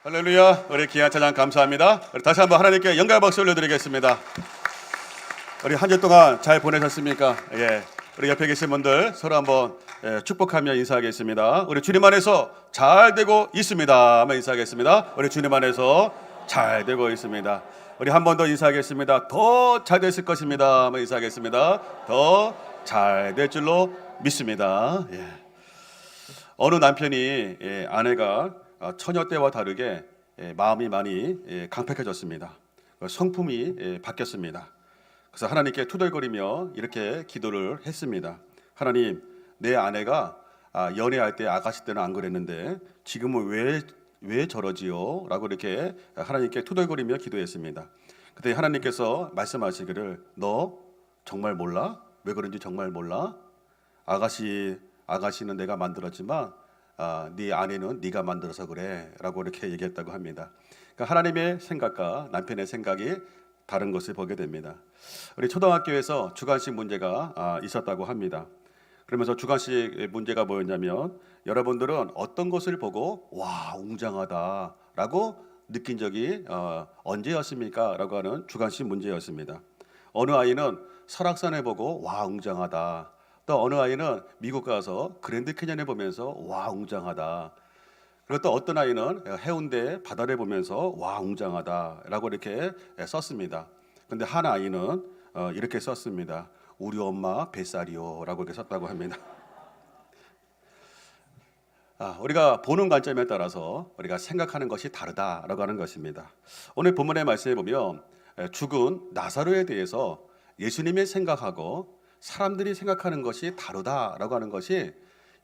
할렐루야. 우리 귀한 찬양 감사합니다. 우리 다시 한번 하나님께 영광의 박수 올려드리겠습니다. 우리 한 주 동안 잘 보내셨습니까? 우리 옆에 계신 분들 서로 한번 축복하며 인사하겠습니다. 우리 주님 안에서 잘 되고 있습니다. 한번 인사하겠습니다. 우리 주님 안에서 잘 되고 있습니다. 우리 한 번 더 인사하겠습니다. 더 잘 됐을 것입니다. 한번 인사하겠습니다. 더 잘 될 줄로 믿습니다. 어느 남편이 아내가 처녀 때와 다르게 마음이 많이 강팍해졌습니다. 성품이 바뀌었습니다. 그래서 하나님께 투덜거리며 이렇게 기도를 했습니다. 하나님, 내 아내가 연애할 때 아가씨 때는 안 그랬는데 지금은 왜 저러지요? 라고 이렇게 하나님께 투덜거리며 기도했습니다. 그때 하나님께서 말씀하시기를, 너 정말 몰라? 왜 그런지 정말 몰라? 아가씨는 내가 만들었지만 네 아내는 네가 만들어서 그래 라고 이렇게 얘기했다고 합니다. 그러니까 하나님의 생각과 남편의 생각이 다른 것을 보게 됩니다. 우리 초등학교에서 주관식 문제가 있었다고 합니다. 그러면서 주관식 문제가 뭐였냐면, 여러분들은 어떤 것을 보고 와 웅장하다 라고 느낀 적이 언제였습니까? 라고 하는 주관식 문제였습니다. 어느 아이는 설악산을 보고 와 웅장하다, 또 어느 아이는 미국 가서 그랜드 캐년을 보면서 와 웅장하다, 그리고 또 어떤 아이는 해운대 바다를 보면서 와 웅장하다라고 이렇게 썼습니다. 근데 한 아이는 이렇게 썼습니다. 우리 엄마 뱃살이요라고 이렇게 썼다고 합니다. 우리가 보는 관점에 따라서 우리가 생각하는 것이 다르다라고 하는 것입니다. 오늘 본문의 말씀에 보면 죽은 나사로에 대해서 예수님이 생각하고 사람들이 생각하는 것이 다르다라고 하는 것이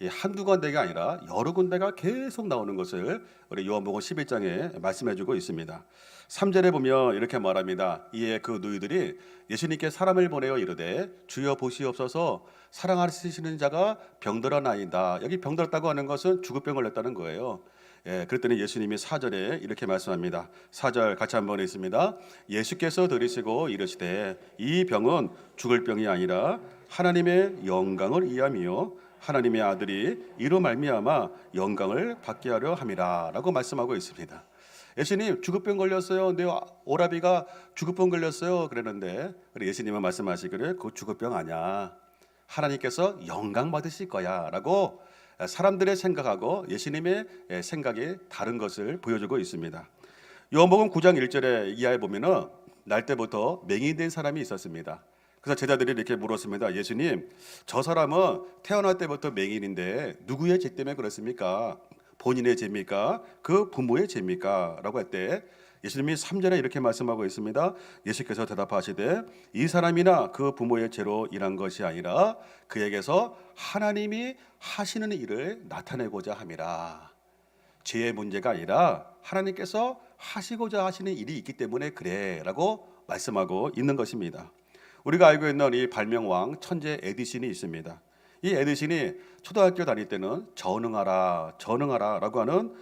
한두 군데가 아니라 여러 군데가 계속 나오는 것을 우리 요한복음 11장에 말씀해주고 있습니다. 3절에 보면 이렇게 말합니다. 이에 그 누이들이 예수님께 사람을 보내어 이르되 주여 보시옵소서, 사랑하시는 자가 병들었나이다. 여기 병들었다고 하는 것은 죽을 병을 냈다는 거예요. 그랬더니 예수님이 4절에 이렇게 말씀합니다. 4절 같이 한번 읽습니다. 예수께서 들으시고 이르시되 이 병은 죽을 병이 아니라 하나님의 영광을 위함이요 하나님의 아들이 이로 말미암아 영광을 받게 하려 함이라 라고 말씀하고 있습니다. 예수님 죽을병 걸렸어요. 내 오라비가 죽을병 걸렸어요. 그랬는데 예수님은 말씀하시기를 그 죽을병 아니야, 하나님께서 영광 받으실 거야 라고 사람들의 생각하고 예수님의 생각이 다른 것을 보여주고 있습니다. 요한복음 9장 1절에 이하에 보면은 날 때부터 맹인된 사람이 있었습니다. 그래서 제자들이 이렇게 물었습니다. 예수님, 저 사람은 태어날 때부터 맹인인데 누구의 죄 때문에 그렇습니까? 본인의 죄입니까? 그 부모의 죄입니까? 라고 할 때 예수님이 3절에 이렇게 말씀하고 있습니다. 예수께서 대답하시되 이 사람이나 그 부모의 죄로 인한 것이 아니라 그에게서 하나님이 하시는 일을 나타내고자 함이라. 죄의 문제가 아니라 하나님께서 하시고자 하시는 일이 있기 때문에 그래 라고 말씀하고 있는 것입니다. 우리가 알고 있는 이 발명왕 천재 에디슨이 있습니다. 이 에디슨이 초등학교 다닐 때는 전응하라 라고 하는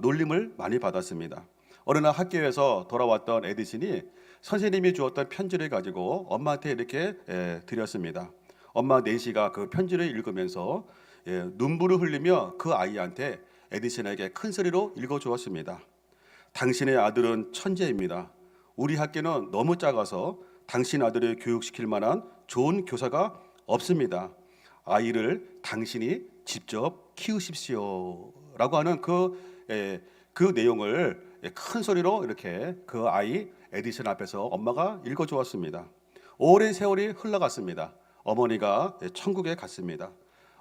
놀림을 많이 받았습니다. 어느 날 학교에서 돌아왔던 에디슨이 선생님이 주었던 편지를 가지고 엄마한테 이렇게 드렸습니다. 엄마 낸시가 그 편지를 읽으면서 눈물을 흘리며 그 아이한테 에디슨에게 큰 소리로 읽어주었습니다. 당신의 아들은 천재입니다. 우리 학교는 너무 작아서 당신 아들을 교육시킬 만한 좋은 교사가 없습니다. 아이를 당신이 직접 키우십시오 라고 하는 그 내용을 큰 소리로 이렇게 그 아이 에디슨 앞에서 엄마가 읽어주었습니다. 오랜 세월이 흘러갔습니다. 어머니가 천국에 갔습니다.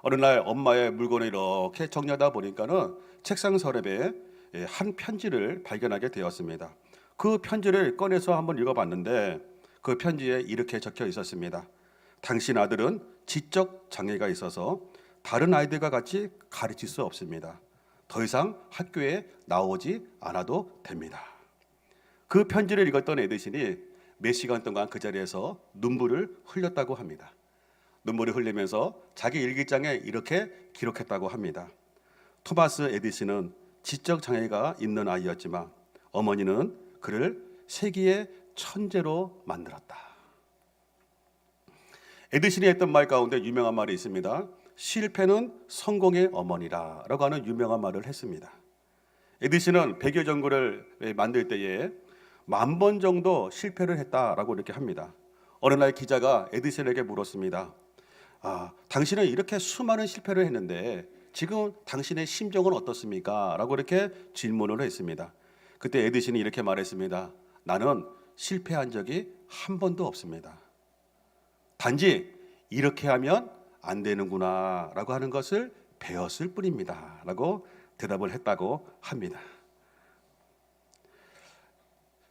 어느 날 엄마의 물건을 이렇게 정리하다 보니까는 책상 서랍에 한 편지를 발견하게 되었습니다. 그 편지를 꺼내서 한번 읽어봤는데 그 편지에 이렇게 적혀 있었습니다. 당신 아들은 지적 장애가 있어서 다른 아이들과 같이 가르칠 수 없습니다. 더 이상 학교에 나오지 않아도 됩니다. 그 편지를 읽었던 에디슨이 몇 시간 동안 그 자리에서 눈물을 흘렸다고 합니다. 눈물을 흘리면서 자기 일기장에 이렇게 기록했다고 합니다. 토마스 에디슨은 지적 장애가 있는 아이였지만 어머니는 그를 세계의 천재로 만들었다. 에디슨이 했던 말 가운데 유명한 말이 있습니다. 실패는 성공의 어머니라 라고 하는 유명한 말을 했습니다. 에디슨은 백여 전구를 만들 때에 10,000번 정도 실패를 했다라고 이렇게 합니다. 어느 날 기자가 에디슨에게 물었습니다. 당신은 이렇게 수많은 실패를 했는데 지금 당신의 심정은 어떻습니까? 라고 이렇게 질문을 했습니다. 그때 에디슨이 이렇게 말했습니다. 나는 실패한 적이 한 번도 없습니다. 단지 이렇게 하면 안 되는구나 라고 하는 것을 배웠을 뿐입니다 라고 대답을 했다고 합니다.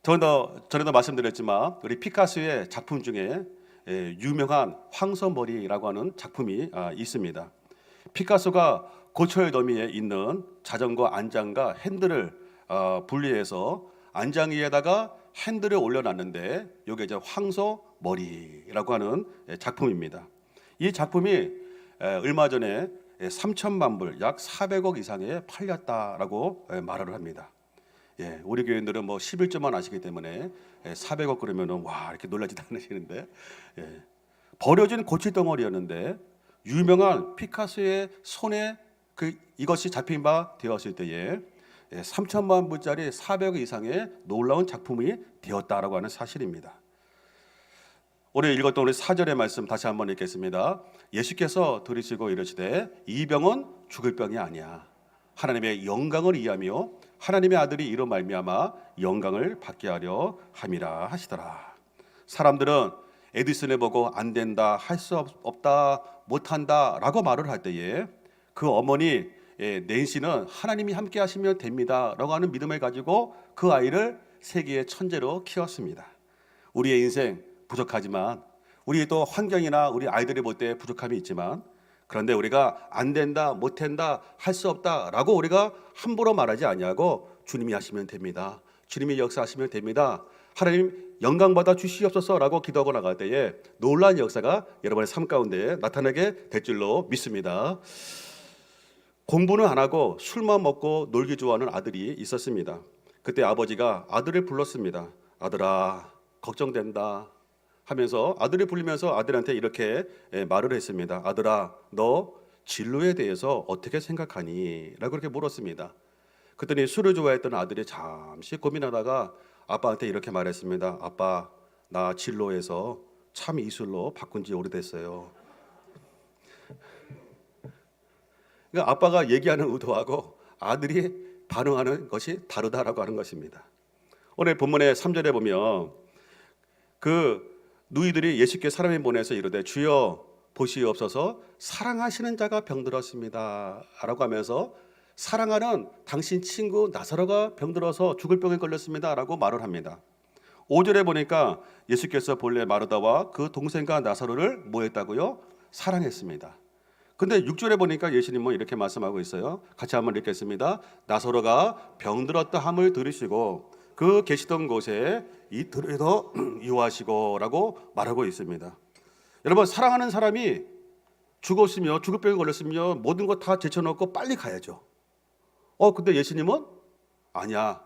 전에도 말씀드렸지만 우리 피카소의 작품 중에 유명한 황소머리라고 하는 작품이 있습니다. 피카소가 고철 더미에 있는 자전거 안장과 핸들을 분리해서 안장 위에다가 핸들을 올려놨는데 이게 이제 황소머리라고 하는 작품입니다. 이 작품이 얼마 전에 3천만 불, 약 400억 이상에 팔렸다라고 말을 합니다. 우리 교인들은 뭐 11조만 아시기 때문에 400억 그러면은 와 이렇게 놀라지도 않으시는데 버려진 고치덩어리였는데 유명한 피카소의 손에 이것이 잡힌 바 되었을 때에 3천만 불짜리 400억 이상의 놀라운 작품이 되었다라고 하는 사실입니다. 오늘 읽었던 우리 4절의 말씀 다시 한번 읽겠습니다. 예수께서 들으시고 이르시되 이 병은 죽을 병이 아니야. 하나님의 영광을 위하며 하나님의 아들이 이로 말미암아 영광을 받게 하려 함이라 하시더라. 사람들은 에디슨을 보고 안 된다, 할 수 없다, 못한다 라고 말을 할 때에 그 어머니 낸시는 하나님이 함께 하시면 됩니다 라고 하는 믿음을 가지고 그 아이를 세계의 천재로 키웠습니다. 우리의 인생 부족하지만 우리 또 환경이나 우리 아이들이 볼 때 부족함이 있지만 그런데 우리가 안 된다, 못한다, 할 수 없다 라고 우리가 함부로 말하지 아니하고 주님이 하시면 됩니다. 주님이 역사하시면 됩니다. 하나님 영광 받아 주시옵소서 라고 기도하고 나갈 때에 놀라운 역사가 여러분의 삶 가운데 나타나게 될 줄로 믿습니다. 공부는 안 하고 술만 먹고 놀기 좋아하는 아들이 있었습니다. 그때 아버지가 아들을 불렀습니다. 아들아 걱정된다 하면서 아들을 불리면서 아들한테 이렇게 말을 했습니다. 아들아 너 진로에 대해서 어떻게 생각하니? 라고 그렇게 물었습니다. 그랬더니 술을 좋아했던 아들이 잠시 고민하다가 아빠한테 이렇게 말했습니다. 아빠 나 진로에서 참 이술로 바꾼 지 오래됐어요. 그러니까 아빠가 얘기하는 의도하고 아들이 반응하는 것이 다르다라고 하는 것입니다. 오늘 본문의 3절에 보면 그 누이들이 예수께 사람을 보내서 이르되 주여 보시옵소서 사랑하시는 자가 병들었습니다 라고 하면서 사랑하는 당신 친구 나사로가 병들어서 죽을 병에 걸렸습니다 라고 말을 합니다. 5절에 보니까 예수께서 본래 마르다와 그 동생과 나사로를 뭐 했다고요? 사랑했습니다. 근데 6절에 보니까 예수님은 이렇게 말씀하고 있어요. 같이 한번 읽겠습니다. 나사로가 병들었다 함을 들으시고 그 계시던 곳에 이틀에도 유하시고 라고 말하고 있습니다. 여러분 사랑하는 사람이 죽었으며 죽을 병에 걸렸으면 모든 거 다 제쳐놓고 빨리 가야죠. 근데 예수님은 아니야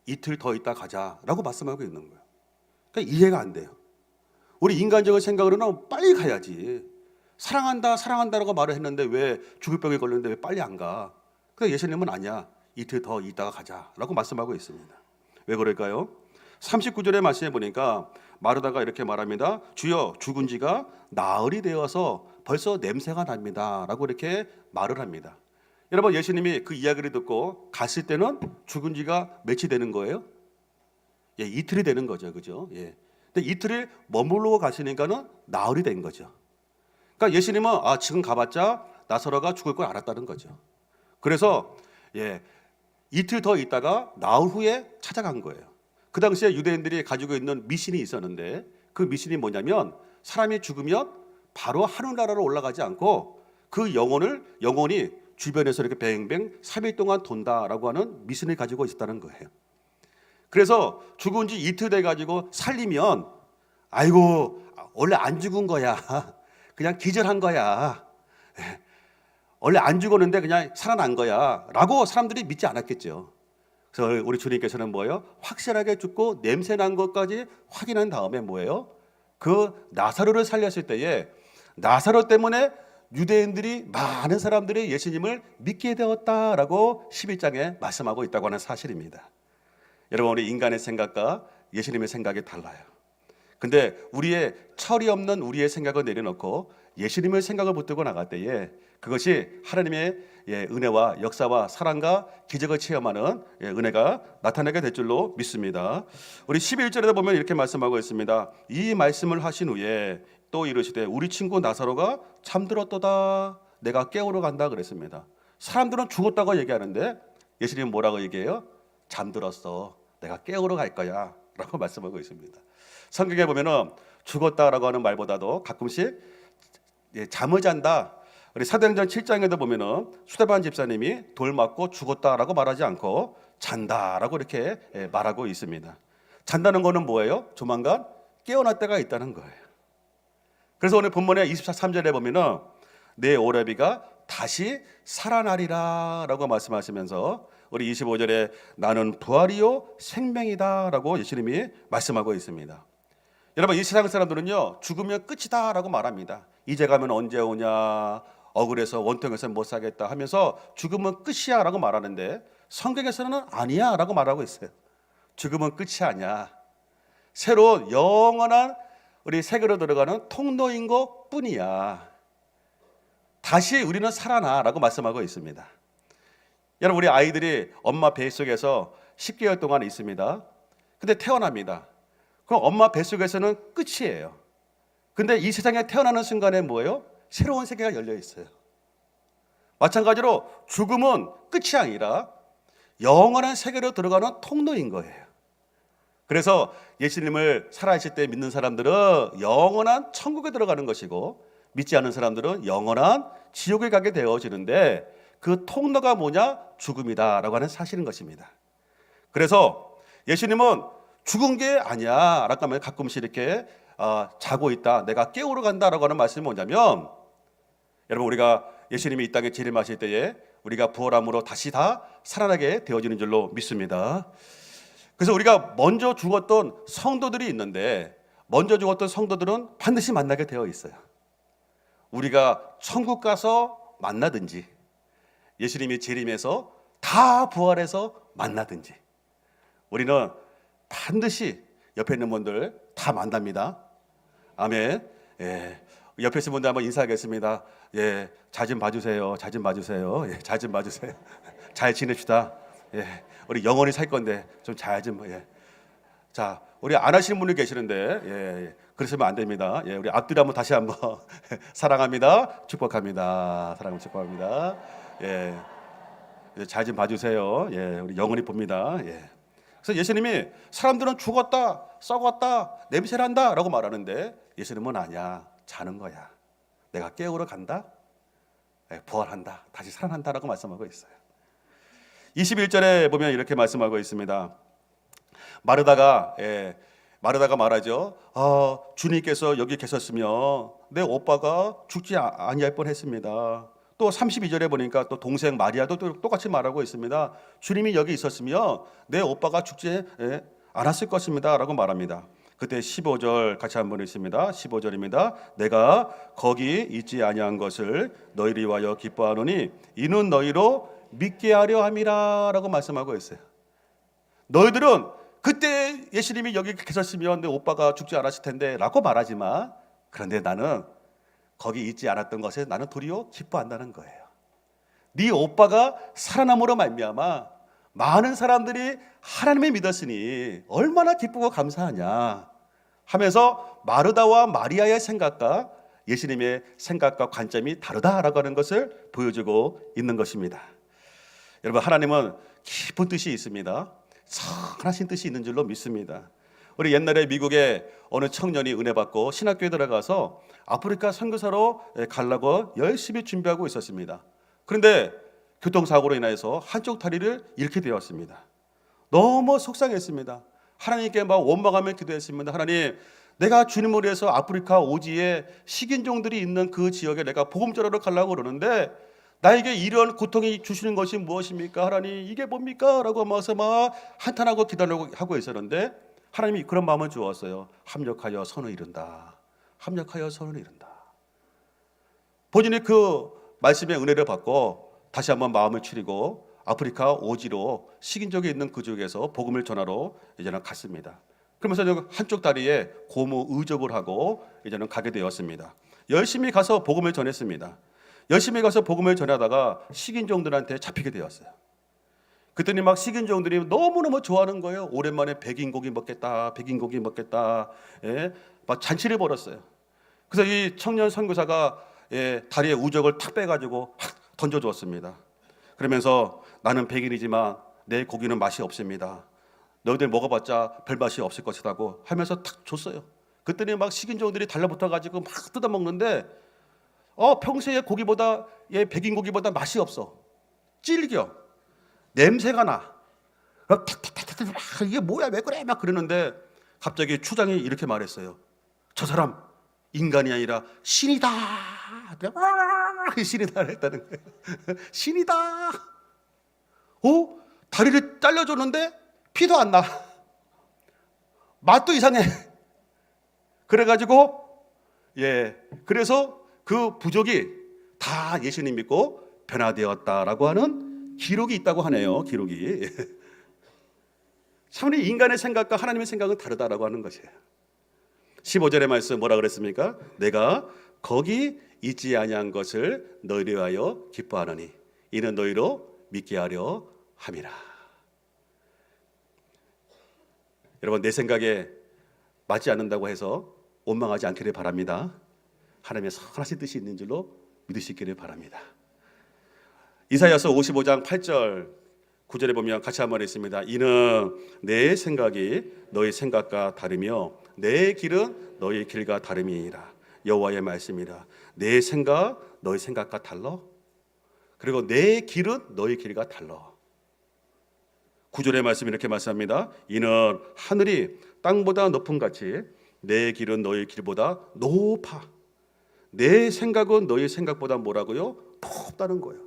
이틀 더 있다 가자라고 말씀하고 있는 거예요. 그러니까 이해가 안 돼요. 우리 인간적인 생각으로는 빨리 가야지. 사랑한다라고 말을 했는데 왜 죽을 병에 걸렸는데 왜 빨리 안 가? 그러니까 예수님은 아니야 이틀 더 있다가 가자라고 말씀하고 있습니다. 왜 그럴까요? 39절의 말씀에 보니까 마르다가 이렇게 말합니다. 주여 죽은 지가 나흘이 되어서 벌써 냄새가 납니다 라고 이렇게 말을 합니다. 여러분 예수님이 그 이야기를 듣고 갔을 때는 죽은 지가 며칠 되는 거예요? 이틀이 되는 거죠. 그죠? 근데 이틀을 머물러 가시니까는 나흘이 된 거죠. 그러니까 예수님은 지금 가봤자 나사로가 죽을 걸 알았다는 거죠. 그래서 이틀 더 있다가 나흘 후에 찾아간 거예요. 그 당시에 유대인들이 가지고 있는 미신이 있었는데 그 미신이 뭐냐면 사람이 죽으면 바로 하늘나라로 올라가지 않고 그 영혼이 주변에서 이렇게 뱅뱅 3일 동안 돈다라고 하는 미신을 가지고 있었다는 거예요. 그래서 죽은 지 이틀 돼가지고 살리면 아이고 원래 안 죽은 거야. 그냥 기절한 거야. 원래 안 죽었는데 그냥 살아난 거야 라고 사람들이 믿지 않았겠죠. 그래서 우리 주님께서는 뭐예요? 확실하게 죽고 냄새 난 것까지 확인한 다음에 뭐예요? 그 나사로를 살렸을 때에 나사로 때문에 유대인들이 많은 사람들이 예수님을 믿게 되었다라고 11장에 말씀하고 있다고 하는 사실입니다. 여러분, 우리 인간의 생각과 예수님의 생각이 달라요. 근데 우리의 철이 없는 우리의 생각을 내려놓고 예수님의 생각을 붙들고 나갈 때에 그것이 하나님의 은혜와 역사와 사랑과 기적을 체험하는 은혜가 나타나게 될 줄로 믿습니다. 우리 11절에 보면 이렇게 말씀하고 있습니다. 이 말씀을 하신 후에 또 이르시되 우리 친구 나사로가 잠들었도다. 내가 깨우러 간다 그랬습니다. 사람들은 죽었다고 얘기하는데 예수님은 뭐라고 얘기해요? 잠들었어. 내가 깨우러 갈 거야 라고 말씀하고 있습니다. 성경에 보면은 죽었다라고 하는 말보다도 가끔씩 잠을 잔다. 우리 사도행전 7장에도 보면은 수데반 집사님이 돌 맞고 죽었다라고 말하지 않고 잔다라고 이렇게 말하고 있습니다. 잔다는 거는 뭐예요? 조만간 깨어날 때가 있다는 거예요. 그래서 오늘 본문의 23절에 보면은 내 오라비가 다시 살아나리라 라고 말씀하시면서 우리 25절에 나는 부활이요 생명이다 라고 예수님이 말씀하고 있습니다. 여러분, 이 세상 사람들은요 죽으면 끝이다 라고 말합니다. 이제 가면 언제 오냐, 억울해서 원통해서 못 살겠다 하면서 죽으면 끝이야 라고 말하는데 성경에서는 아니야 라고 말하고 있어요. 죽으면 끝이 아니야. 새로운 영원한 우리 세계로 들어가는 통로인 것 뿐이야. 다시 우리는 살아나 라고 말씀하고 있습니다. 여러분, 우리 아이들이 엄마 뱃속에서 10개월 동안 있습니다. 근데 태어납니다. 그럼 엄마 뱃속에서는 끝이에요. 근데 이 세상에 태어나는 순간에 뭐예요? 새로운 세계가 열려 있어요. 마찬가지로 죽음은 끝이 아니라 영원한 세계로 들어가는 통로인 거예요. 그래서 예수님을 살아계실 때 믿는 사람들은 영원한 천국에 들어가는 것이고 믿지 않는 사람들은 영원한 지옥에 가게 되어지는데 그 통로가 뭐냐? 죽음이다라고 하는 사실인 것입니다. 그래서 예수님은 죽은 게 아니야 라고 하면 가끔씩 이렇게 자고 있다, 내가 깨우러 간다라고 하는 말씀이 뭐냐면, 여러분, 우리가 예수님이 이 땅에 재림하실 때에 우리가 부활함으로 다시 다 살아나게 되어지는 줄로 믿습니다. 그래서 우리가 먼저 죽었던 성도들이 있는데 먼저 죽었던 성도들은 반드시 만나게 되어 있어요. 우리가 천국 가서 만나든지 예수님이 재림해서 다 부활해서 만나든지 우리는 반드시 옆에 있는 분들 다 만납니다. 아멘. 옆에 있는 분들 한번 인사하겠습니다. 잘 좀 봐주세요. 잘 좀 봐주세요. 잘 좀 봐주세요. 잘 지냅시다. 우리 영원히 살 건데 좀 잘 좀. 자, 우리 안 하시는 분이 계시는데 그러시면 안 됩니다. 우리 앞뒤로 한번 다시 한번 사랑합니다. 축복합니다. 사랑합니다. 축복합니다. 잘 좀 봐주세요. 우리 영원히 봅니다. 그래서 예수님이 사람들은 죽었다, 썩었다, 냄새난다 라고 말하는데 예수님은 아니야. 자는 거야. 내가 깨우러 간다. 부활한다. 다시 살아난다 라고 말씀하고 있어요. 21절에 보면 이렇게 말씀하고 있습니다. 마르다가 말하죠. 주님께서 여기 계셨으면 내 오빠가 죽지 아니할 뻔했습니다. 또 32절에 보니까 또 동생 마리아도 또 똑같이 말하고 있습니다. 주님이 여기 있었으면 내 오빠가 죽지 않았을 것입니다 라고 말합니다. 그때 15절 같이 한번 읽습니다. 15절입니다. 내가 거기 있지 아니한 것을 너희를 위하여 기뻐하노니 이는 너희로 믿게 하려 함이라 라고 말씀하고 있어요. 너희들은 그때 예수님이 여기 계셨으면 내 오빠가 죽지 않았을 텐데 라고 말하지만, 그런데 나는 거기 있지 않았던 것에 나는 도리어 기뻐한다는 거예요. 네 오빠가 살아남으로 말미암아 많은 사람들이 하나님을 믿었으니 얼마나 기쁘고 감사하냐 하면서 마르다와 마리아의 생각과 예수님의 생각과 관점이 다르다라고 하는 것을 보여주고 있는 것입니다. 여러분, 하나님은 깊은 뜻이 있습니다. 선하신 뜻이 있는 줄로 믿습니다. 우리 옛날에 미국에 어느 청년이 은혜 받고 신학교에 들어가서 아프리카 선교사로 가려고 열심히 준비하고 있었습니다. 그런데 교통사고로 인해서 한쪽 다리를 잃게 되었습니다. 너무 속상했습니다. 하나님께 막 원망하며 기도했습니다. 하나님, 내가 주님을 위해서 아프리카 오지에 식인종들이 있는 그 지역에 내가 복음 전하러 가려고 그러는데 나에게 이런 고통이 주시는 것이 무엇입니까? 하나님, 이게 뭡니까? 라고 하면서 막 한탄하고 기도하고 있었는데 하나님이 그런 마음을 주었어요. 합력하여 선을 이룬다. 합력하여 선을 이룬다. 본인이 그 말씀의 은혜를 받고 다시 한번 마음을 추리고 아프리카 오지로 식인족이 있는 그 지역에서 복음을 전하러 이제는 갔습니다. 그러면서 한쪽 다리에 고무 의족을 하고 이제는 가게 되었습니다. 열심히 가서 복음을 전했습니다. 열심히 가서 복음을 전하다가 식인종들한테 잡히게 되었어요. 그랬더니 막 식인종들이 너무너무 좋아하는 거예요. 오랜만에 백인고기 먹겠다, 백인고기 먹겠다. 예, 막 잔치를 벌였어요. 그래서 이 청년 선교사가 다리에 우적을 탁 빼가지고 확 던져주었습니다. 그러면서 나는 백인이지만 내 고기는 맛이 없습니다. 너희들 먹어봤자 별 맛이 없을 것이라고 하면서 탁 줬어요. 그랬더니 막 식인종들이 달라붙어가지고 막 뜯어먹는데 평소에 고기보다 백인 고기보다 맛이 없어. 질겨. 냄새가 나. 탁탁탁탁 이게 뭐야 왜 그래 막 그러는데 갑자기 추장이 이렇게 말했어요. 저 사람 인간이 아니라 신이다. 신이다 했다는 거예요. 신이다. 다리를 잘라줬는데 피도 안 나. 맛도 이상해. 그래가지고 그래서 그 부족이 다 예수님 믿고 변화되었다라고 하는 기록이 있다고 하네요. 기록이. 참 인간의 생각과 하나님의 생각은 다르다라고 하는 것이에요. 15절의 말씀 뭐라 그랬습니까? 내가 거기 있지 아니한 것을 너희를 위하여 기뻐하노니 이는 너희로 믿게 하려 함이라. 여러분 내 생각에 맞지 않는다고 해서 원망하지 않기를 바랍니다. 하나님의 선하신 뜻이 있는 줄로 믿으시기를 바랍니다. 이사야서 55장 8절 9절에 보면 같이 한번 읽습니다. 이는 내 생각이 너희 생각과 다르며 내 길은 너희 길과 다름이니라. 여호와의 말씀이라. 내 생각 너희 생각과 달라. 그리고 내 길은 너희 길과 달라. 9절의 말씀 이렇게 말씀합니다. 이는 하늘이 땅보다 높음 같이 내 길은 너희 길보다 높아. 내 생각은 너희 생각보다 뭐라고요? 높다는 거예요.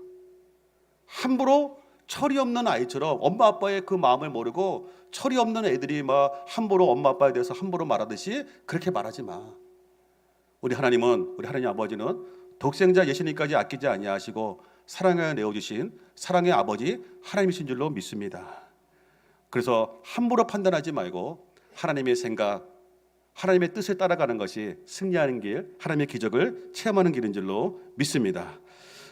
함부로 철이 없는 아이처럼 엄마 아빠의 그 마음을 모르고 철이 없는 애들이 막 함부로 엄마 아빠에 대해서 함부로 말하듯이 그렇게 말하지 마. 우리 하나님은, 우리 하나님 아버지는 독생자 예수님까지 아끼지 아니하시고 사랑하여 내어주신 사랑의 아버지 하나님이신 줄로 믿습니다. 그래서 함부로 판단하지 말고 하나님의 생각, 하나님의 뜻을 따라가는 것이 승리하는 길, 하나님의 기적을 체험하는 길인 줄로 믿습니다.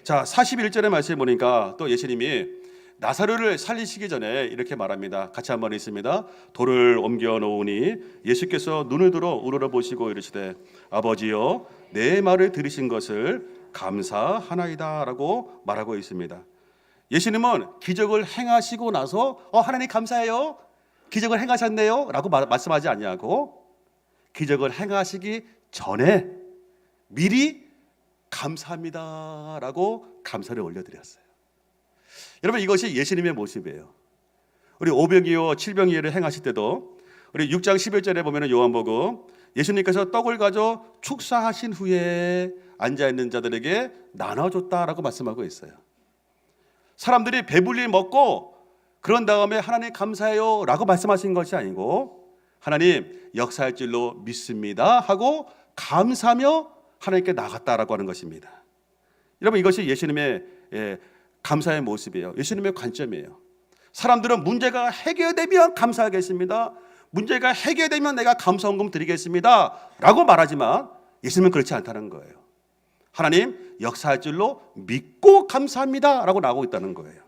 자, 41절의 말씀을 보니까 또 예수님이 나사로를 살리시기 전에 이렇게 말합니다. 같이 한번 읽습니다. 돌을 옮겨 놓으니 예수께서 눈을 들어 우러러보시고 이르시되 아버지여 내 말을 들으신 것을 감사하나이다 라고 말하고 있습니다. 예수님은 기적을 행하시고 나서 하나님 감사해요, 기적을 행하셨네요 라고 말씀하지 않냐고, 기적을 행하시기 전에 미리 감사합니다 라고 감사를 올려드렸어요. 여러분 이것이 예수님의 모습이에요. 우리 오병이어 칠병이어를 행하실 때도 우리 6장 11절에 보면 요한복음 예수님께서 떡을 가져 축사하신 후에 앉아있는 자들에게 나눠줬다라고 말씀하고 있어요. 사람들이 배불리 먹고 그런 다음에 하나님 감사해요 라고 말씀하신 것이 아니고 하나님 역사할 줄로 믿습니다 하고 감사하며 하나님께 나갔다라고 하는 것입니다. 여러분 이것이 예수님의 감사의 모습이에요. 예수님의 관점이에요. 사람들은 문제가 해결되면 감사하겠습니다, 문제가 해결되면 내가 감사헌금 드리겠습니다 라고 말하지만 예수님은 그렇지 않다는 거예요. 하나님 역사할 줄로 믿고 감사합니다 라고 나오고 있다는 거예요.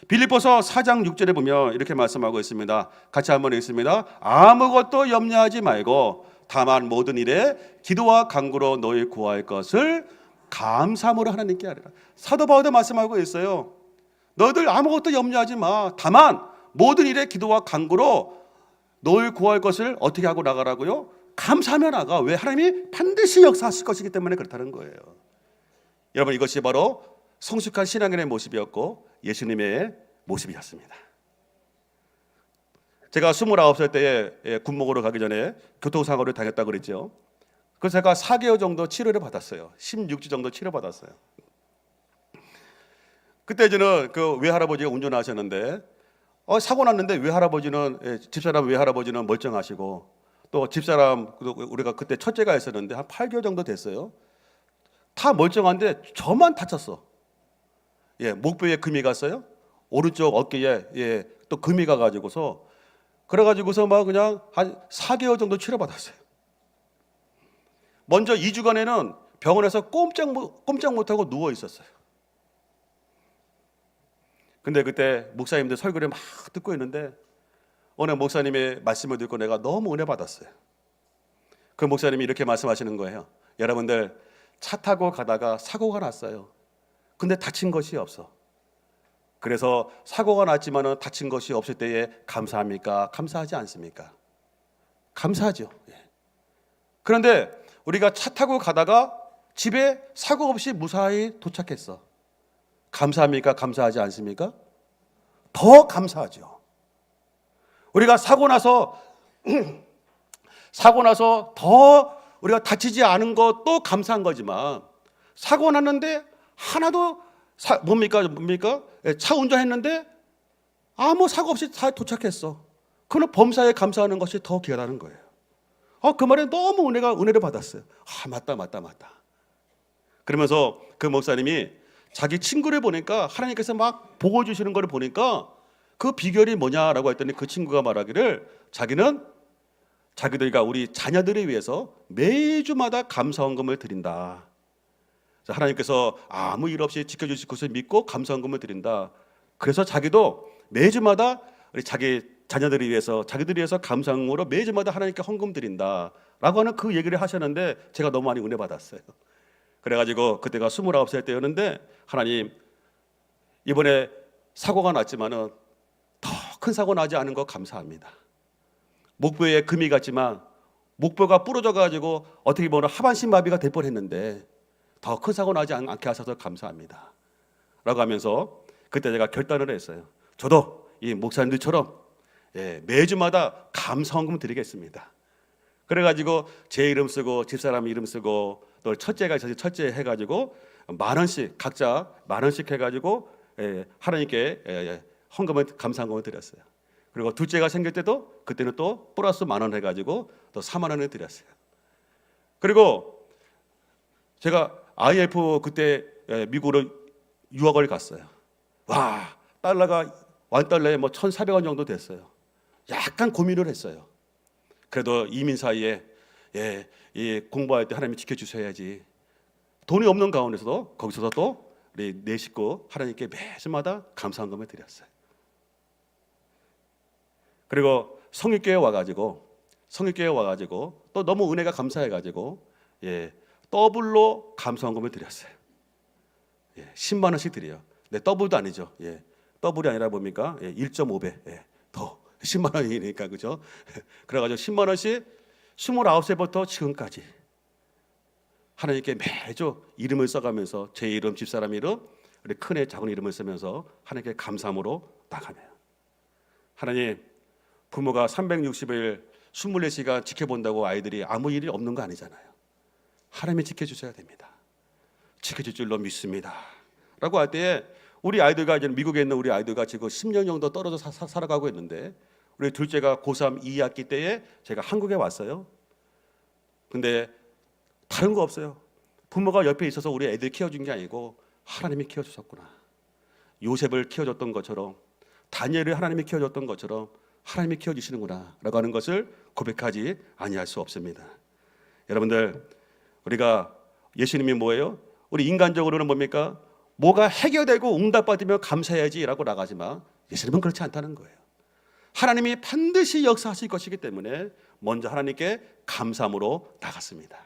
빌립보서 4장 6절에 보면 이렇게 말씀하고 있습니다. 같이 한번 읽습니다. 아무것도 염려하지 말고 다만 모든 일에 기도와 간구로 너희 구할 것을 감사함으로 하나님께 하리라. 사도 바울도 말씀하고 있어요. 너희들 아무것도 염려하지 마. 다만 모든 일에 기도와 간구로 너희 구할 것을 어떻게 하고 나가라고요? 감사하며 나가. 왜? 하나님이 반드시 역사하실 것이기 때문에 그렇다는 거예요. 여러분 이것이 바로 성숙한 신앙인의 모습이었고 예수님의 모습이었습니다. 제가 29살 때에 군목으로 가기 전에 교통사고를 당했다고 그랬죠. 그래서 제가 4개월 정도 치료를 받았어요. 16주 정도 치료받았어요. 그때 저는 그 외할아버지가 운전하셨는데 사고 났는데 외할아버지는 집사람 외할아버지는 멀쩡하시고 또 집사람 우리가 그때 첫째가 있었는데 한 8개월 정도 됐어요. 다 멀쩡한데 저만 다쳤어. 예, 목뼈에 금이 갔어요. 오른쪽 어깨에 또 금이 가가지고서 그래가지고서 막 그냥 한 4개월 정도 치료받았어요. 먼저 2주간에는 병원에서 꼼짝 못하고 누워 있었어요. 근데 그때 목사님들 설교를 막 듣고 있는데 오늘 목사님의 말씀을 듣고 내가 너무 은혜 받았어요. 그 목사님이 이렇게 말씀하시는 거예요. 여러분들 차 타고 가다가 사고가 났어요. 근데 다친 것이 없어. 그래서 사고가 났지만 다친 것이 없을 때에 감사합니까? 감사하지 않습니까? 감사하죠. 그런데 우리가 차 타고 가다가 집에 사고 없이 무사히 도착했어. 감사합니까? 감사하지 않습니까? 더 감사하죠. 우리가 사고 나서 더 우리가 다치지 않은 것도 감사한 거지만 사고 났는데 하나도 뭡니까? 차 운전했는데 아무 사고 없이 다 도착했어. 그는 범사에 감사하는 것이 더 귀하다는 거예요. 그 말에 너무 은혜를 받았어요. 맞다. 그러면서 그 목사님이 자기 친구를 보니까 하나님께서 막 복을 주시는 걸 보니까 그 비결이 뭐냐라고 했더니 그 친구가 말하기를 자기들과 우리 자녀들을 위해서 매주마다 감사헌금을 드린다. 하나님께서 아무 일 없이 지켜주실 것을 믿고 감사헌금을 드린다. 그래서 자기도 매주마다 우리 자기 자녀들을 위해서 자기들을 위해서 감사함으로 매주마다 하나님께 헌금 드린다 라고 하는 그 얘기를 하셨는데 제가 너무 많이 은혜 받았어요. 그래가지고 그때가 29살 때였는데 하나님 이번에 사고가 났지만은 더 큰 사고 나지 않은 거 감사합니다. 목뼈에 금이 갔지만 목뼈가 부러져 가지고 어떻게 보면 하반신 마비가 될 뻔했는데 더 큰 사고 나지 않게 하셔서 감사합니다 라고 하면서 그때 제가 결단을 했어요. 저도 이 목사님들처럼 매주마다 감사헌금 드리겠습니다. 그래가지고 제 이름 쓰고 집사람 이름 쓰고 또 첫째가 있어서 첫째 해가지고 10,000원씩 각자 10,000원씩 해가지고 하나님께 감사헌금을 드렸어요. 그리고 둘째가 생길 때도 그때는 또 플러스 10,000원 해가지고 또 40,000원을 드렸어요. 그리고 제가 IF 그때 미국으로 유학을 갔어요. 와, 달러가 $1에 1,400원 정도 됐어요. 약간 고민을 했어요. 그래도 이민 사이에 이 공부할 때 하나님이 지켜주셔야지. 돈이 없는 가운데서도 거기서도 또 우리 네 식구 하나님께 매주마다 감사헌금을 드렸어요. 그리고 성육교회 와가지고 또 너무 은혜가 감사해가지고 더블로 감사헌금을 드렸어요. 10만 원씩 드려요. 네, 더블도 아니죠. 더블이 아니라 뭡니까? 1.5배 더 10만 원이니까 그죠? 그래가지고 10만 원씩 29세부터 지금까지 하나님께 매주 이름을 써가면서 제 이름, 집사람 이름, 우리 큰애, 작은 이름을 쓰면서 하나님께 감사함으로 나가네요. 하나님, 부모가 360일 24시간 지켜본다고 아이들이 아무 일이 없는 거 아니잖아요. 하나님이 지켜주셔야 됩니다. 지켜줄 줄로 믿습니다 라고 할 때에 우리 아이들과 이제 미국에 있는 우리 아이들과 지금 10년 정도 떨어져 살아가고 있는데 우리 둘째가 고3 2학기 때에 제가 한국에 왔어요. 근데 다른 거 없어요. 부모가 옆에 있어서 우리 애들 키워준 게 아니고 하나님이 키워주셨구나. 요셉을 키워줬던 것처럼 다니엘을 하나님이 키워줬던 것처럼 하나님이 키워주시는구나 라고 하는 것을 고백하지 아니할 수 없습니다. 여러분들 우리가 예수님이 뭐예요? 우리 인간적으로는 뭡니까? 뭐가 해결되고 응답받으면 감사해야지 라고 나가지만 예수님은 그렇지 않다는 거예요. 하나님이 반드시 역사하실 것이기 때문에 먼저 하나님께 감사함으로 나갔습니다.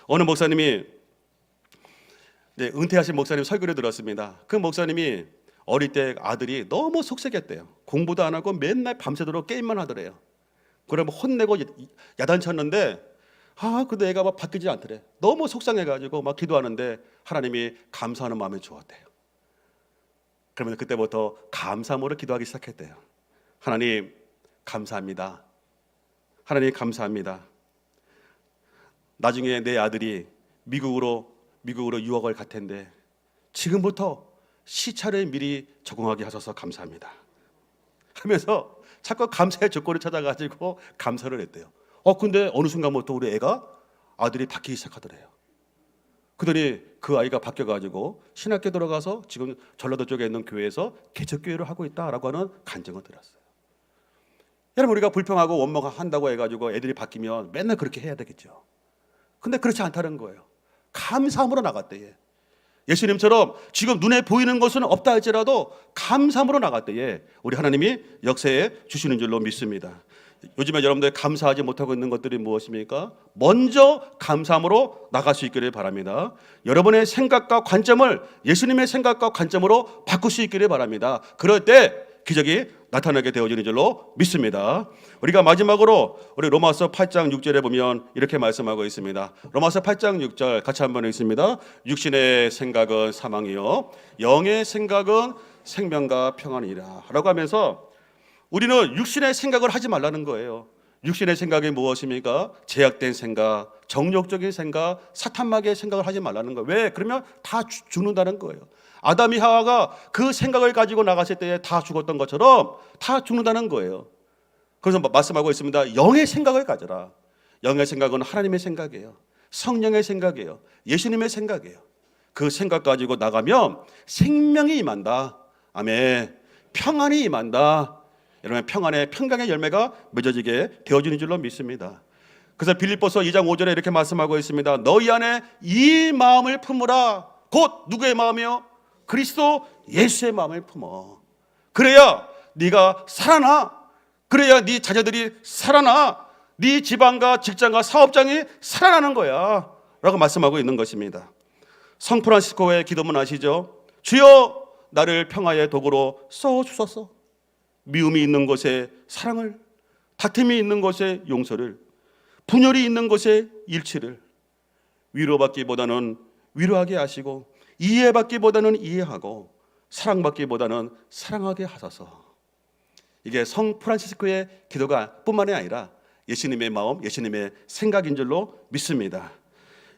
어느 목사님이 은퇴하신 목사님 설교를 들었습니다. 그 목사님이 어릴 때 아들이 너무 속색했대요. 공부도 안 하고 맨날 밤새도록 게임만 하더래요. 그러면 혼내고 야단쳤는데 근데 애가 막 바뀌지 않더래. 너무 속상해가지고 막 기도하는데 하나님이 감사하는 마음을 주었대요. 그러면 그때부터 감사함으로 기도하기 시작했대요. 하나님 감사합니다. 하나님 감사합니다. 나중에 내 아들이 미국으로 유학을 갈 텐데 지금부터 시차를 미리 적응하게 하셔서 감사합니다 하면서 자꾸 감사의 조건을 찾아가지고 감사를 했대요. 근데 어느 순간부터 우리 애가 아들이 바뀌기 시작하더래요. 그러더니 그 아이가 바뀌어가지고 신학교 들어가서 지금 전라도 쪽에 있는 교회에서 개척교회를 하고 있다라고 하는 간증을 들었어요. 여러분, 우리가 불평하고 원망한다고 해가지고 애들이 바뀌면 맨날 그렇게 해야 되겠죠. 근데 그렇지 않다는 거예요. 감사함으로 나갔대요. 예수님처럼 지금 눈에 보이는 것은 없다 할지라도 감사함으로 나갔대요. 우리 하나님이 역사해 주시는 줄로 믿습니다. 요즘에 여러분들 감사하지 못하고 있는 것들이 무엇입니까? 먼저 감사함으로 나갈 수 있기를 바랍니다. 여러분의 생각과 관점을 예수님의 생각과 관점으로 바꿀 수 있기를 바랍니다. 그럴 때 기적이 나타나게 되어지는 줄로 믿습니다. 우리가 마지막으로 우리 로마서 8장 6절에 보면 이렇게 말씀하고 있습니다. 로마서 8장 6절 같이 한번 읽습니다. 육신의 생각은 사망이요 영의 생각은 생명과 평안이라 라고 하면서 우리는 육신의 생각을 하지 말라는 거예요. 육신의 생각이 무엇입니까? 제약된 생각, 정욕적인 생각, 사탄마귀의 생각을 하지 말라는 거예요. 왜? 그러면 다 죽는다는 거예요. 아담이 하와가 그 생각을 가지고 나갔을 때 다 죽었던 것처럼 다 죽는다는 거예요. 그래서 말씀하고 있습니다. 영의 생각을 가져라. 영의 생각은 하나님의 생각이에요. 성령의 생각이에요. 예수님의 생각이에요. 그 생각 가지고 나가면 생명이 임한다. 아멘. 평안이 임한다. 여러분, 평안의 평강의 열매가 맺어지게 되어지는 줄로 믿습니다. 그래서 빌립보서 2장 5절에 이렇게 말씀하고 있습니다. 너희 안에 이 마음을 품으라. 곧 누구의 마음이요? 그리스도 예수의 마음을 품어. 그래야 네가 살아나. 그래야 네 자녀들이 살아나. 네 집안과 직장과 사업장이 살아나는 거야 라고 말씀하고 있는 것입니다. 성 프란시스코의 기도문 아시죠? 주여 나를 평화의 도구로 써주소서. 미움이 있는 곳에 사랑을, 다툼이 있는 곳에 용서를, 분열이 있는 곳에 일치를, 위로받기보다는 위로하게 하시고 이해받기보다는 이해하고 사랑받기보다는 사랑하게 하소서. 이게 성 프란시스코의 기도가 뿐만이 아니라 예수님의 마음, 예수님의 생각인 줄로 믿습니다.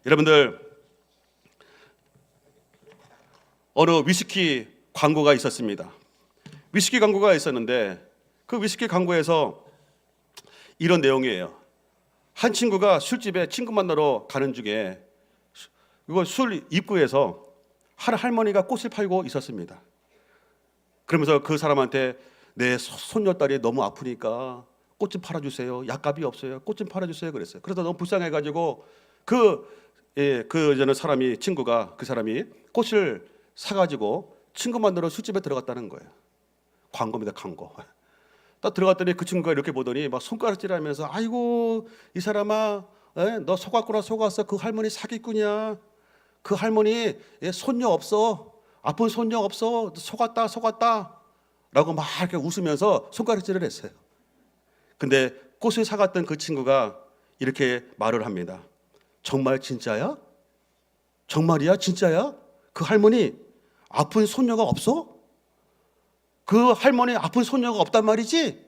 여러분들, 어느 위스키 광고가 있었습니다. 위스키 광고가 있었는데 그 위스키 광고에서 이런 내용이에요. 한 친구가 술집에 친구 만나러 가는 중에 이거 술 입구에서 한 할머니가 꽃을 팔고 있었습니다. 그러면서 그 사람한테 내 손녀딸이 너무 아프니까 꽃 좀 팔아주세요. 약값이 없어요. 꽃 좀 팔아주세요. 그랬어요. 그래서 너무 불쌍해가지고 친구가 그 사람이 꽃을 사가지고 친구 만나러 술집에 들어갔다는 거예요. 광고입니다, 광고. 딱 들어갔더니 그 친구가 이렇게 보더니 막 손가락질하면서 아이고 이 사람아, 너 속았구나 속았어. 그 할머니 사기꾼이야. 그 할머니 손녀 없어. 아픈 손녀 없어. 속았다 속았다 라고 막 이렇게 웃으면서 손가락질을 했어요. 근데 꽃을 사갔던 그 친구가 이렇게 말을 합니다. 정말 진짜야? 정말이야? 진짜야? 그 할머니 아픈 손녀가 없어? 그 할머니 아픈 손녀가 없단 말이지?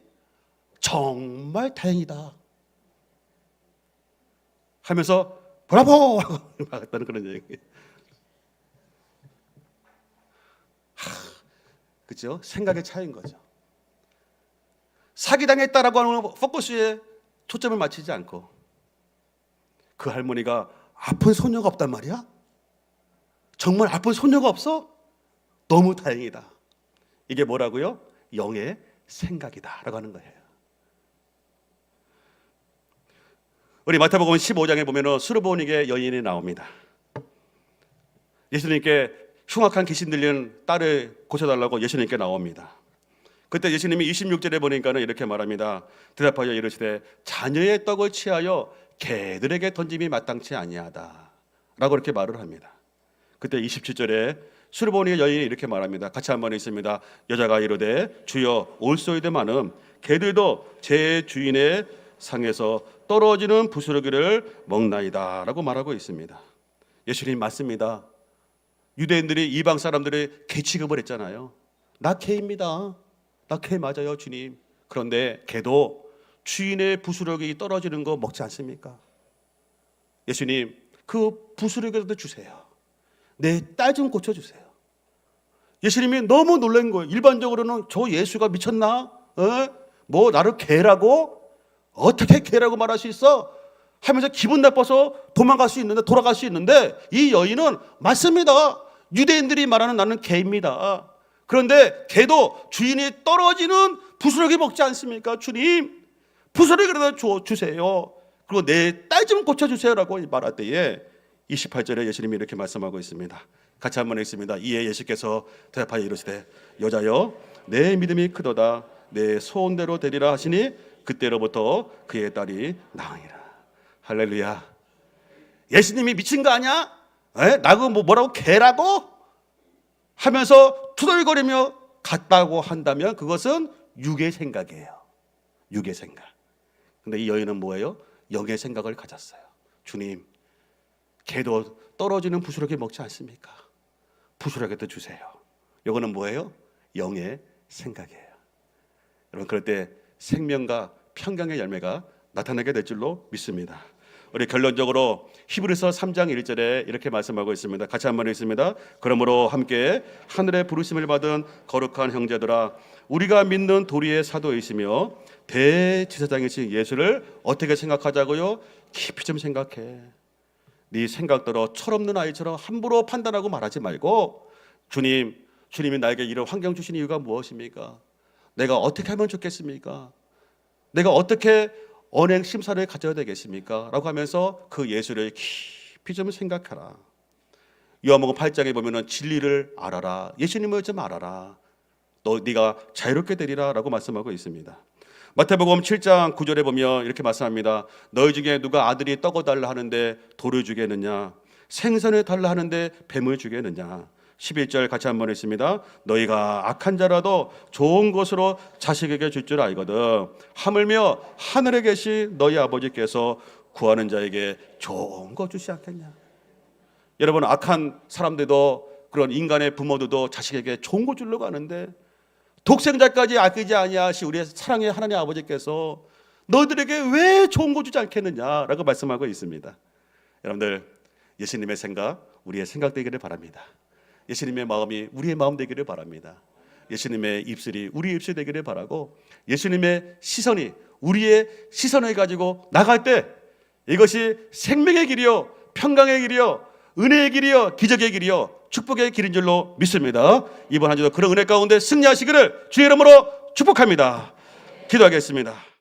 정말 다행이다 하면서 브라보! 하고 그런 얘기. 그죠? 생각의 차이인 거죠. 사기당했다라고 하는 포커스에 초점을 맞추지 않고 그 할머니가 아픈 손녀가 없단 말이야? 정말 아픈 손녀가 없어? 너무 다행이다. 이게 뭐라고요? 영의 생각이다 라고 하는 거예요. 우리 마태복음 15장에 보면 수르보닉의 여인이 나옵니다. 예수님께 흉악한 귀신 들린 딸을 고쳐달라고 예수님께 나옵니다. 그때 예수님이 26절에 보니까는 이렇게 말합니다. 대답하여 이르시되 자녀의 떡을 취하여 개들에게 던짐이 마땅치 아니하다 라고 이렇게 말을 합니다. 그때 27절에 수르보니의 여인이 이렇게 말합니다. 같이 한번 읽습니다. 여자가 이르되 주여 올소이드마는 개들도 제 주인의 상에서 떨어지는 부스러기를 먹나이다 라고 말하고 있습니다. 예수님 맞습니다. 유대인들이 이방 사람들의 개 취급을 했잖아요. 나 개입니다. 나 개 맞아요 주님. 그런데 개도 주인의 부스러기 떨어지는 거 먹지 않습니까? 예수님 그 부스러기라도 주세요. 내 딸 좀 고쳐주세요. 예수님이 너무 놀란 거예요. 일반적으로는 저 예수가 미쳤나? 뭐 나를 개라고? 어떻게 개라고 말할 수 있어? 하면서 기분 나빠서 도망갈 수 있는데, 돌아갈 수 있는데, 이 여인은 맞습니다. 유대인들이 말하는 나는 개입니다. 그런데 개도 주인이 떨어지는 부스러기 먹지 않습니까? 주님, 부스러기라도 주세요. 그리고 내 딸 좀 고쳐주세요라고 말할 때에 28절에 예수님이 이렇게 말씀하고 있습니다. 같이 한번 읽습니다. 이에 예수께서 대답하여 이르시되 여자여 내 믿음이 크도다. 내 소원대로 되리라 하시니 그때로부터 그의 딸이 나으니라. 할렐루야. 예수님이 미친 거 아니야? 나고 뭐라고 개라고? 하면서 투덜거리며 갔다고 한다면 그것은 육의 생각이에요. 육의 생각. 근데 이 여인은 뭐예요? 영의 생각을 가졌어요. 주님, 개도 떨어지는 부스러기 먹지 않습니까? 부스러기도 주세요. 이거는 뭐예요? 영의 생각이에요. 여러분, 그럴 때 생명과 평강의 열매가 나타나게 될 줄로 믿습니다. 우리 결론적으로 히브리서 3장 1절에 이렇게 말씀하고 있습니다. 같이 한번 읽습니다. 그러므로 함께 하늘의 부르심을 받은 거룩한 형제들아, 우리가 믿는 도리의 사도이시며 대제사장이신 예수를 어떻게 생각하자고요? 깊이 좀 생각해. 네 생각대로 철없는 아이처럼 함부로 판단하고 말하지 말고, 주님이 나에게 이런 환경 주신 이유가 무엇입니까? 내가 어떻게 하면 좋겠습니까? 내가 어떻게 언행 심사를 가져야 되겠습니까? 라고 하면서 그 예수를 깊이 좀 생각하라. 요한복음 8장에 보면은 진리를 알아라. 예수님을 좀 알아라. 네가 자유롭게 되리라 라고 말씀하고 있습니다. 마태복음 7장 9절에 보면 이렇게 말씀합니다. 너희 중에 누가 아들이 떡을 달라 하는데 돌을 주겠느냐? 생선을 달라 하는데 뱀을 주겠느냐? 11절 같이 한번 읽습니다. 너희가 악한 자라도 좋은 것으로 자식에게 줄 줄 알거든 하물며 하늘에 계신 너희 아버지께서 구하는 자에게 좋은 거 주시 않겠냐? 여러분, 악한 사람들도, 그런 인간의 부모들도 자식에게 좋은 거 주려고 하는데, 독생자까지 아끼지 아니하시 우리의 사랑의 하나님 아버지께서 너희들에게 왜 좋은 거 주지 않겠느냐라고 말씀하고 있습니다. 여러분들, 예수님의 생각 우리의 생각 되기를 바랍니다. 예수님의 마음이 우리의 마음 되기를 바랍니다. 예수님의 입술이 우리의 입술 되기를 바라고, 예수님의 시선이 우리의 시선을 가지고 나갈 때 이것이 생명의 길이요, 평강의 길이요, 은혜의 길이요, 기적의 길이요, 축복의 길인 줄로 믿습니다. 이번 한 주도 그런 은혜 가운데 승리하시기를 주의 이름으로 축복합니다. 기도하겠습니다.